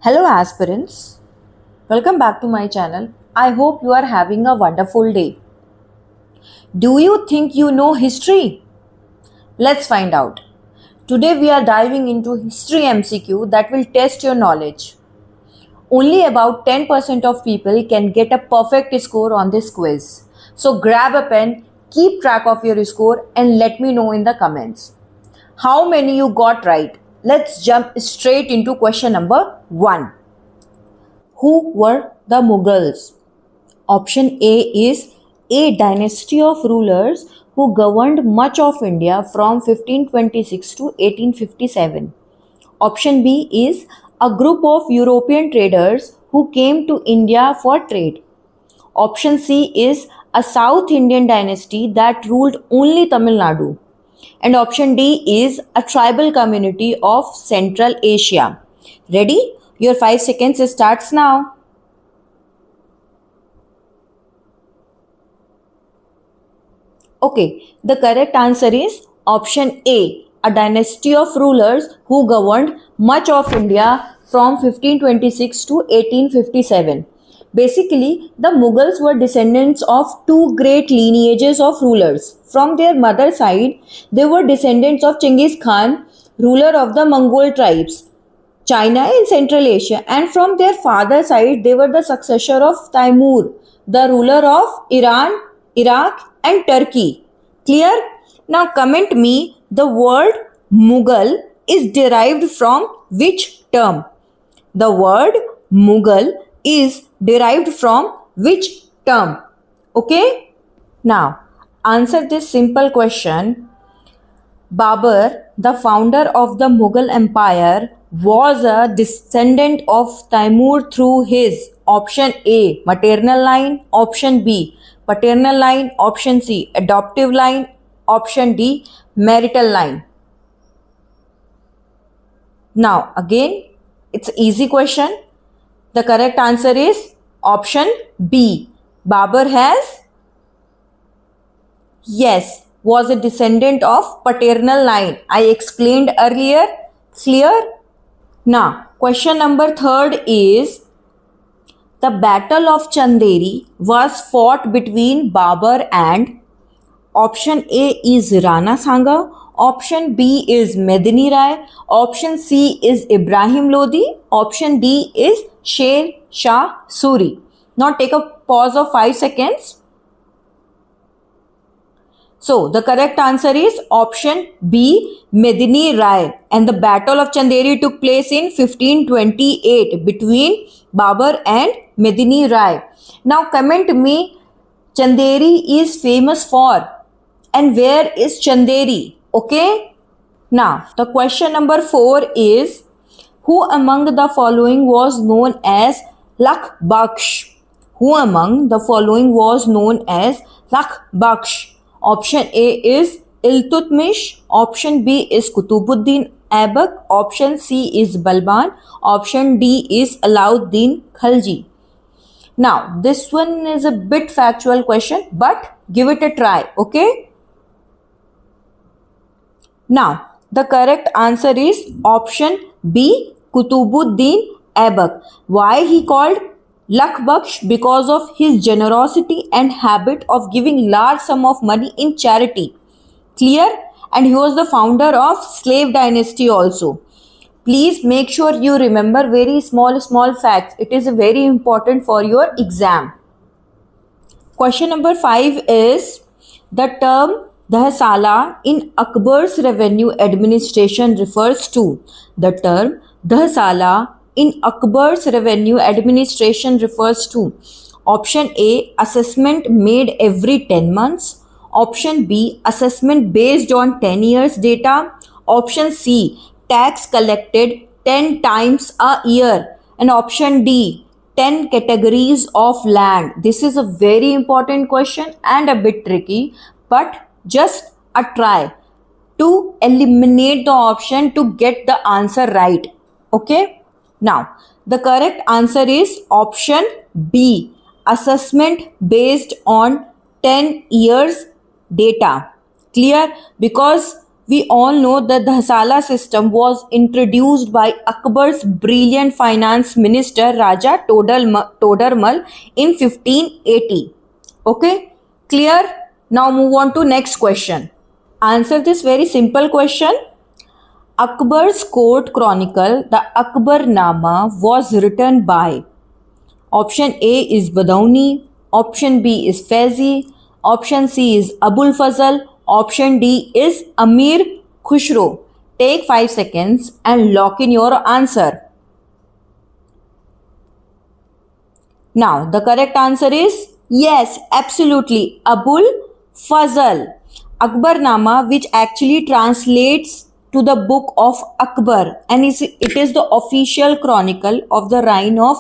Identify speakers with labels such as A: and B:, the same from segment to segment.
A: Hello aspirants, welcome back to my channel. I hope you are having a wonderful day. Do you think you know history? Let's find out. Today we are diving into history MCQ that will test your knowledge. Only about 10% of people can get a perfect score on this quiz. So grab a pen, keep track of your score and let me know in the comments. How many you got right? Let's jump straight into question number 1. Who were the Mughals? Option A is a dynasty of rulers who governed much of India from 1526 to 1857. Option B is a group of European traders who came to India for trade. Option C is a South Indian dynasty that ruled only Tamil Nadu. And option D is a tribal community of Central Asia. Ready? Your 5 seconds starts now. Okay, the correct answer is option A, a dynasty of rulers who governed much of India from 1526 to 1857. Basically, the Mughals were descendants of two great lineages of rulers. From their mother side, they were descendants of Genghis Khan, ruler of the Mongol tribes, China and Central Asia, and from their father side, they were the successor of Timur, the ruler of Iran, Iraq, and Turkey. Clear? Now comment me, the word Mughal is derived from which term? The word Mughal is derived from which term? Okay? Now, answer this simple question. Babur, the founder of the Mughal Empire, was a descendant of Timur through his option A, maternal line, option B, paternal line, option C, adoptive line, option D, marital line. Now again, it's an easy question. The correct answer is option B. Babur was a descendant of paternal line. I explained earlier. Clear? Now, question number 3 is, the Battle of Chanderi was fought between Babur and option A is Rana Sanga, option B is Medini Rai, option C is Ibrahim Lodi, option D is Sher Shah Suri. Now take a pause of 5 seconds. So the correct answer is option B, Medini Rai, and the Battle of Chanderi took place in 1528 between Babur and Medini Rai. Now comment me, Chanderi is famous for, and where is Chanderi? Okay. Now the question number 4 is, who among the following was known as Lakh Baksh? Who among the following was known as Lakh Baksh? Option A is Iltutmish, option B is Kutubuddin Aibak, option C is Balban, option D is Alauddin Khalji. Now this one is a bit factual question, but give it a try, okay? Now the correct answer is option B, Kutubuddin Aibak. Why he called Lakh Baksh? Because of his generosity and habit of giving large sum of money in charity. Clear? And he was the founder of slave dynasty also. Please make sure you remember very small facts. It is very important for your exam. Question number 5 is, the term Dhasala in Akbar's revenue administration refers to. The term Dhasala in Akbar's revenue administration refers to. Option A, assessment made every 10 months. Option B, assessment based on 10 years data. Option C, tax collected 10 times a year. And option D, 10 categories of land. This is a very important question and a bit tricky, but just a try to eliminate the option to get the answer right. Okay? Now, the correct answer is option B, assessment based on 10 years data. Clear? Because We all know that the Hasala system was introduced by Akbar's brilliant finance minister Raja Todarmal in 1580. Okay, clear? Now move on to next question. Answer this very simple question. Akbar's court chronicle, the Akbarnama, was written by option A is Badauni, option B is Faizi, option C is Abul Fazl, option D is Amir Khushro. Take 5 seconds and lock in your answer. Now, the correct answer is yes, absolutely, Abul Fazl. Akbarnama, which actually translates to the book of Akbar, and it is the official chronicle of the reign of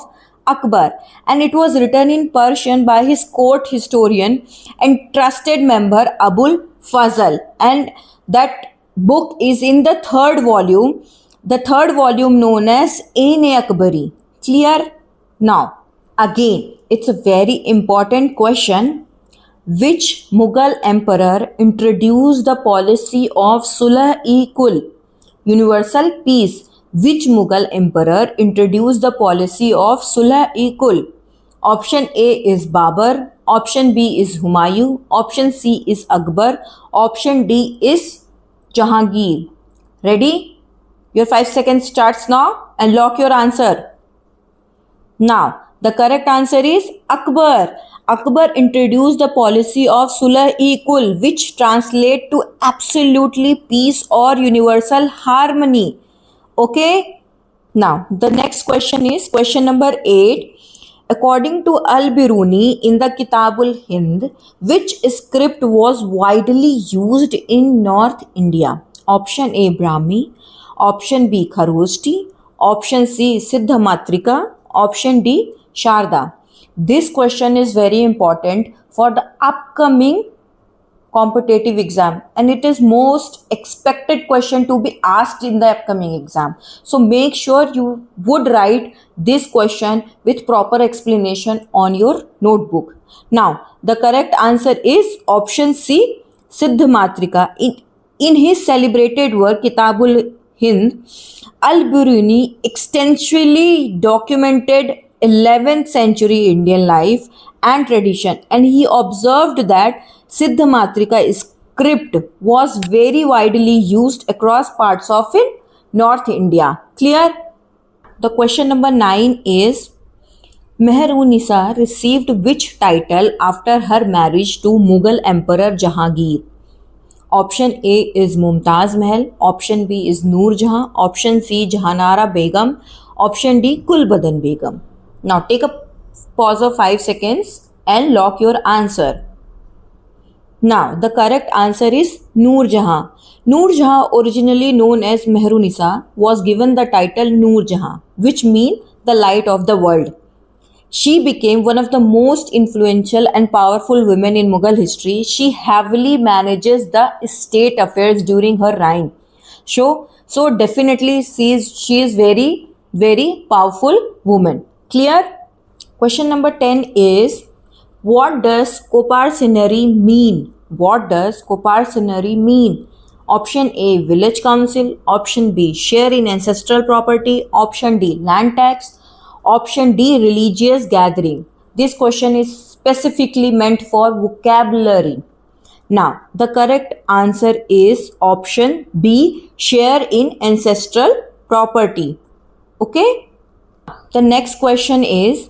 A: Akbar, and it was written in Persian by his court historian and trusted member Abul Fazl, and that book is in the third volume known as Ain-e-Akbari. Clear? Now, again, it's a very important question. Which Mughal emperor introduced the policy of Sulh-e-Kul, universal peace? Which Mughal emperor introduced the policy of Sulh-e-Kul? Option A is Babur, option B is Humayun, option C is Akbar, option D is Jahangir. Ready? Your 5 seconds starts now and lock your answer. Now, the correct answer is Akbar. Akbar introduced the policy of Sulh-e-Kul, which translate to absolutely peace or universal harmony. Okay? Now, the next question is question number 8. According to Al-Biruni in the Kitabul Hind, which script was widely used in North India? Option A, Brahmi, option B, Kharoshti, option C, Siddhamatrika, option D, Sharda. This question is very important for the upcoming competitive exam, and it is most expected question to be asked in the upcoming exam. So make sure you would write this question with proper explanation on your notebook. Now, the correct answer is option C, Siddhamatrika. In his celebrated work Kitabul Hind, Al-Biruni extensively documented 11th century Indian life and tradition, and he observed that Siddhamatrika script was very widely used across parts of North India. Clear? The question number 9 is Meher-un-Nisa received which title after her marriage to Mughal Emperor Jahangir? Option A is Mumtaz Mahal, option B is Noor Jahan, option C Jahanara Begum, option D Kulbadan Begum. Now take a pause of 5 seconds and lock your answer. Now the correct answer is Noor Jahan. Noor Jahan, originally known as Meher-un-Nisa, was given the title Noor Jahan, which means the light of the world. She became one of the most influential and powerful women in Mughal history. She heavily manages the state affairs during her reign. So definitely she is very, very powerful woman. Clear? Question number 10 is, what does Koparsinari mean? What does Koparsinari mean? Option A, village council. Option B, share in ancestral property. Option D, land tax. Option D, religious gathering. This question is specifically meant for vocabulary. Now, the correct answer is option B, share in ancestral property. Okay? The next question is,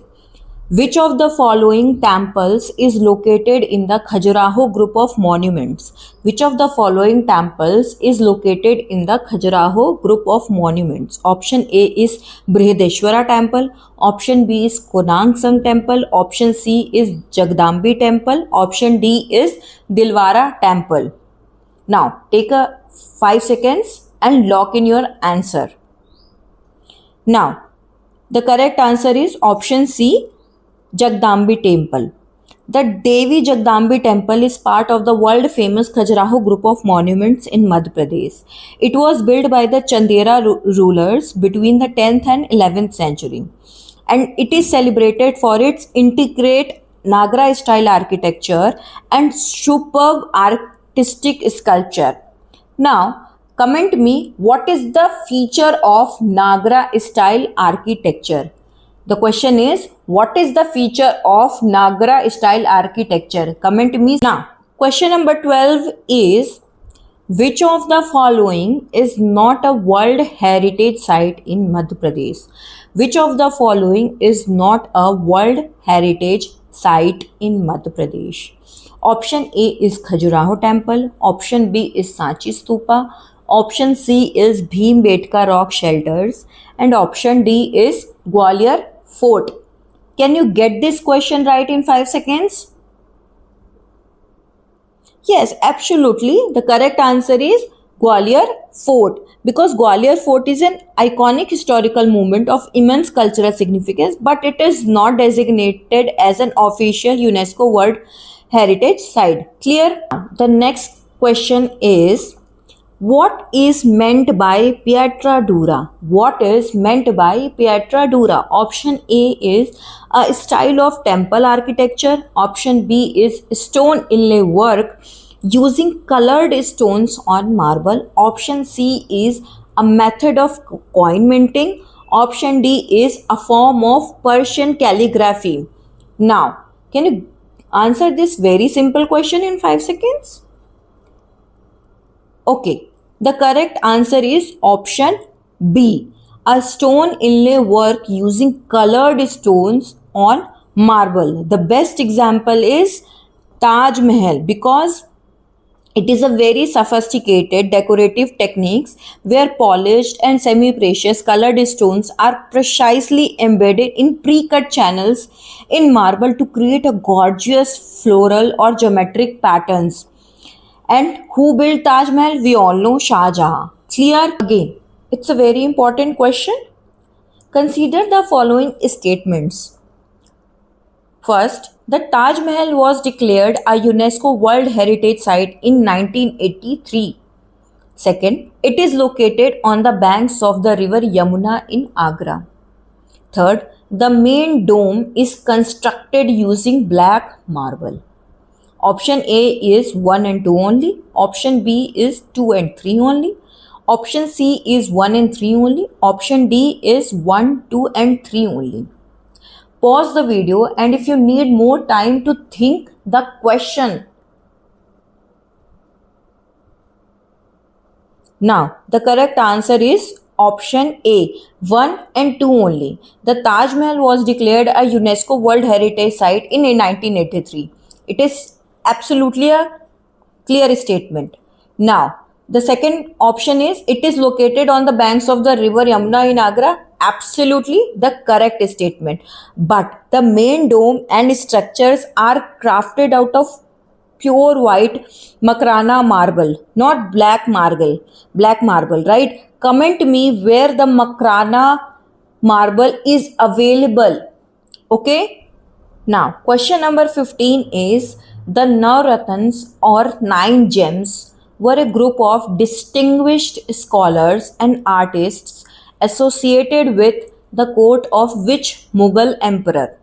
A: which of the following temples is located in the Khajuraho group of monuments? Which of the following temples is located in the Khajuraho group of monuments? Option A is Brihadeshwara temple, option B is Konark Sun temple, option C is Jagdambi temple, option D is Dilwara temple. Now take a 5 seconds and lock in your answer. Now the correct answer is option C, Jagdambi temple. The Devi Jagdambi temple is part of the world famous Khajuraho group of monuments in Madhya Pradesh. It was built by the Chandera rulers between the 10th and 11th century, and it is celebrated for its intricate Nagara style architecture and superb artistic sculpture. Now, Comment me, what is the feature of Nagra style architecture? The question is, what is the feature of Nagra style architecture? Comment me now. Question number 12 is, which of the following is not a World Heritage Site in Madhya Pradesh? Which of the following is not a World Heritage Site in Madhya Pradesh? Option A is Khajuraho Temple. Option B is Sanchi Stupa. Option C is Bhimbetka Rock Shelters. And option D is Gwalior Fort. Can you get this question right in 5 seconds? Yes, absolutely. The correct answer is Gwalior Fort, because Gwalior Fort is an iconic historical movement of immense cultural significance, but it is not designated as an official UNESCO World Heritage Site. Clear? The next question is, what is meant by Pietra Dura? What is meant by Pietra Dura? Option A is a style of temple architecture. Option B is stone inlay work using colored stones on marble. Option C is a method of coin minting. Option D is a form of Persian calligraphy. Now, can you answer this very simple question in 5 seconds? Okay, the correct answer is option B, a stone inlay work using colored stones on marble. The best example is Taj Mahal, because it is a very sophisticated decorative techniques where polished and semi-precious colored stones are precisely embedded in pre-cut channels in marble to create a gorgeous floral or geometric patterns. And who built Taj Mahal? We all know Shah Jahan. Clear? Again, it's a very important question. Consider the following statements. First, the Taj Mahal was declared a UNESCO World Heritage Site in 1983. Second, it is located on the banks of the river Yamuna in Agra. Third, the main dome is constructed using black marble. Option A is 1 and 2 only. Option B is 2 and 3 only. Option C is 1 and 3 only. Option D is 1, 2 and 3 only. Pause the video, and if you need more time to think the question. Now, the correct answer is option A, 1 and 2 only. The Taj Mahal was declared a UNESCO World Heritage Site in 1983. It is absolutely a clear statement. Now, the second option is, it is located on the banks of the river Yamuna in Agra. Absolutely the correct statement. But the main dome and structures are crafted out of pure white Makrana marble, not black marble. Black marble, right? Comment me where the Makrana marble is available. Okay? Now, question number 15 is, the Navratans or 9 gems were a group of distinguished scholars and artists associated with the court of which Mughal emperor?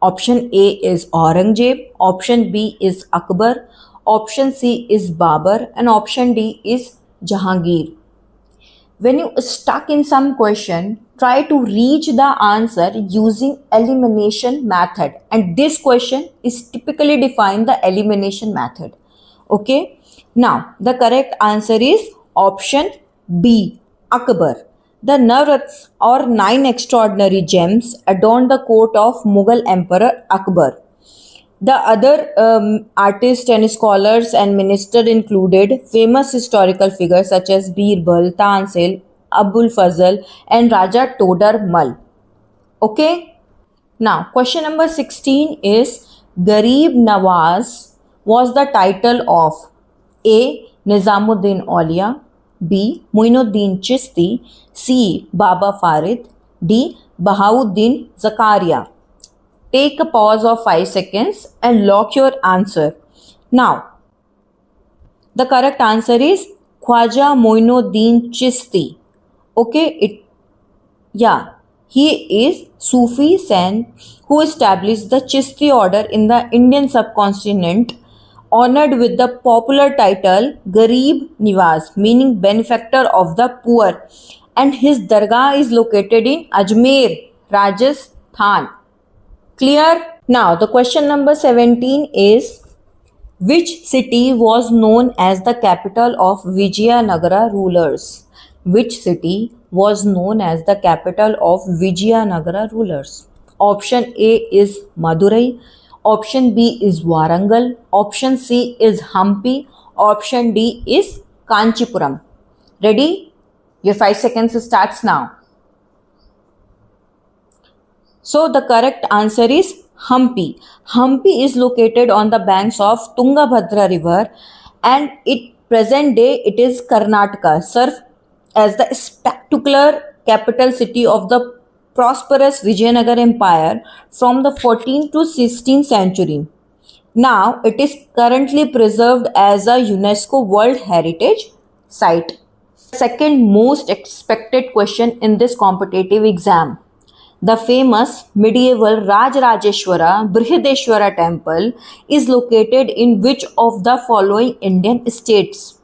A: Option A is Aurangzeb, option B is Akbar, option C is Babur, and option D is Jahangir. When you stuck in some question, try to reach the answer using elimination method, and this question is typically defined the elimination method. Okay, now the correct answer is option B, Akbar. The Navrats or 9 extraordinary gems adorned the court of Mughal Emperor Akbar. The other artists and scholars and ministers included famous historical figures such as Birbal, Tansel, Abul Fazl and Raja Todar Mal. Okay? Now, question number 16 is, Garib Nawaz was the title of A. Nizamuddin Aulia, B. Muinuddin Chishti, C. Baba Farid, D. Bahauddin Zakaria. Take a pause of 5 seconds and lock your answer. Now, the correct answer is Khwaja Muinuddin Chishti. Okay, he is Sufi saint who established the Chishti order in the Indian subcontinent honored with the popular title Garib Niwas, meaning benefactor of the poor, and his dargah is located in Ajmer, Rajasthan. Clear? Now the question number 17 is, which city was known as the capital of Vijayanagara rulers? Which city was known as the capital of Vijayanagara rulers? Option A is Madurai. Option B is Warangal. Option C is Hampi. Option D is Kanchipuram. Ready? Your 5 seconds starts now. So the correct answer is Hampi. Hampi is located on the banks of Tungabhadra river, and present day it is Karnataka, served as the spectacular capital city of the prosperous Vijayanagar Empire from the 14th to 16th century. Now it is currently preserved as a UNESCO World Heritage Site. Second most expected question in this competitive exam. The famous medieval Rajarajeshwara Brihadeshwara temple is located in which of the following Indian states?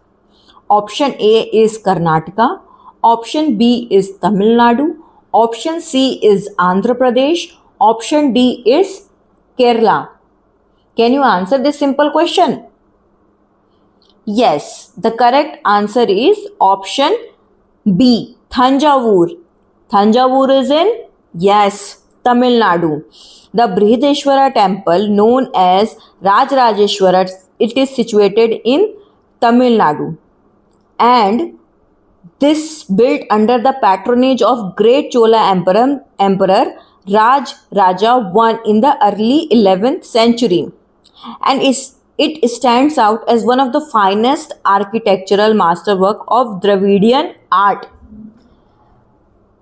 A: Option A is Karnataka. Option B is Tamil Nadu. Option C is Andhra Pradesh. Option D is Kerala. Can you answer this simple question? Yes, the correct answer is option B, Thanjavur. Thanjavur is in, yes, Tamil Nadu. The Brihadeshwara temple, known as Rajarajeshwara, it is situated in Tamil Nadu. And this built under the patronage of great Chola Emperor Raj Raja I in the early 11th century. And it stands out as one of the finest architectural masterwork of Dravidian art.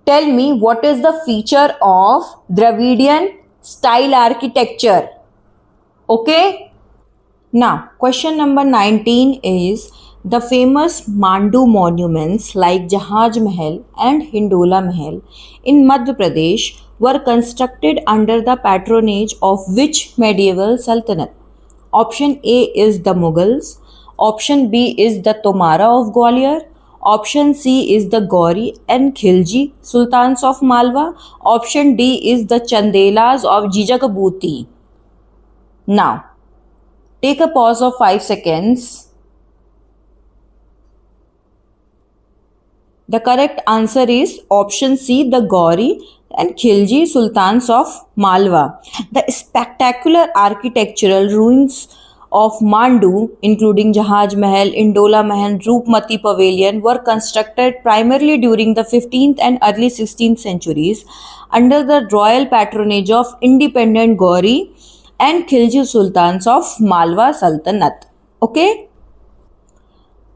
A: Tell me, what is the feature of Dravidian style architecture? Okay. Now, question number 19 is, the famous Mandu monuments like Jahaj Mahal and Hindola Mahal in Madhya Pradesh were constructed under the patronage of which medieval sultanate? Option A is the Mughals. Option B is the Tomara of Gwalior. Option C is the Gauri and Khilji Sultans of Malwa. Option D is the Chandelas of Jijagabhuti. Now, take a pause of 5 seconds. The correct answer is option C, the Gauri and Khilji Sultans of Malwa. The spectacular architectural ruins of Mandu, including Jahaj Mahal, Indola Mahal, Roopmati Pavilion, were constructed primarily during the 15th and early 16th centuries under the royal patronage of independent Gauri and Khilji Sultans of Malwa Sultanate. Okay?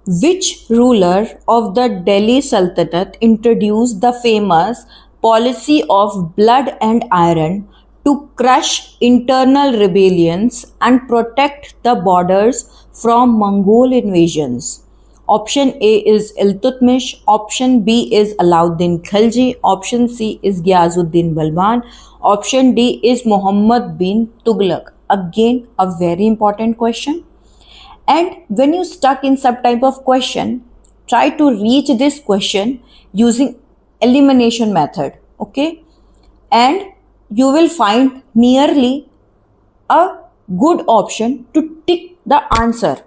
A: Which ruler of the Delhi Sultanate introduced the famous policy of blood and iron to crush internal rebellions and protect the borders from Mongol invasions? Option A is Iltutmish. Option B is Alauddin Khilji. Option C is Ghiazuddin Balban. Option D is Muhammad bin Tughlaq. Again, a very important question. And when you stuck in some type of question, try to reach this question using elimination method. Okay, and you will find nearly a good option to tick the answer.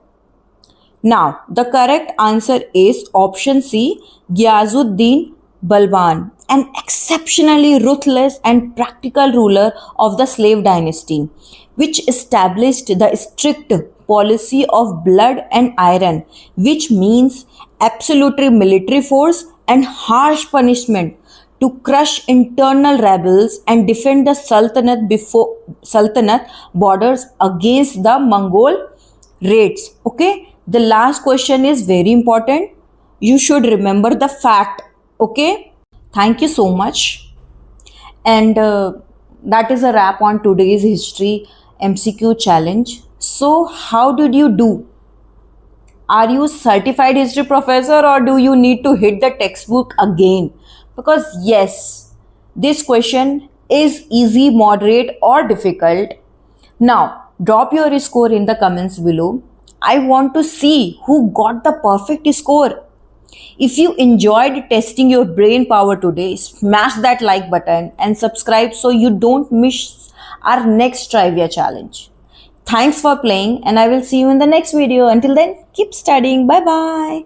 A: Now, the correct answer is option C, Ghiazuddin Balban, an exceptionally ruthless and practical ruler of the slave dynasty, which established the strict policy of blood and iron, which means absolute military force and harsh punishment to crush internal rebels and defend the Sultanate borders against the Mongol raids. Okay, the last question is very important. You should remember the fact. Okay, thank you so much. And that is a wrap on today's history MCQ challenge. So, how did you do? Are you certified history professor, or do you need to hit the textbook again? Because yes, this question is easy, moderate or difficult. Now, drop your score in the comments below. I want to see who got the perfect score. If you enjoyed testing your brain power today, smash that like button and subscribe so you don't miss our next trivia challenge. Thanks for playing, and I will see you in the next video. Until then, keep studying. Bye bye.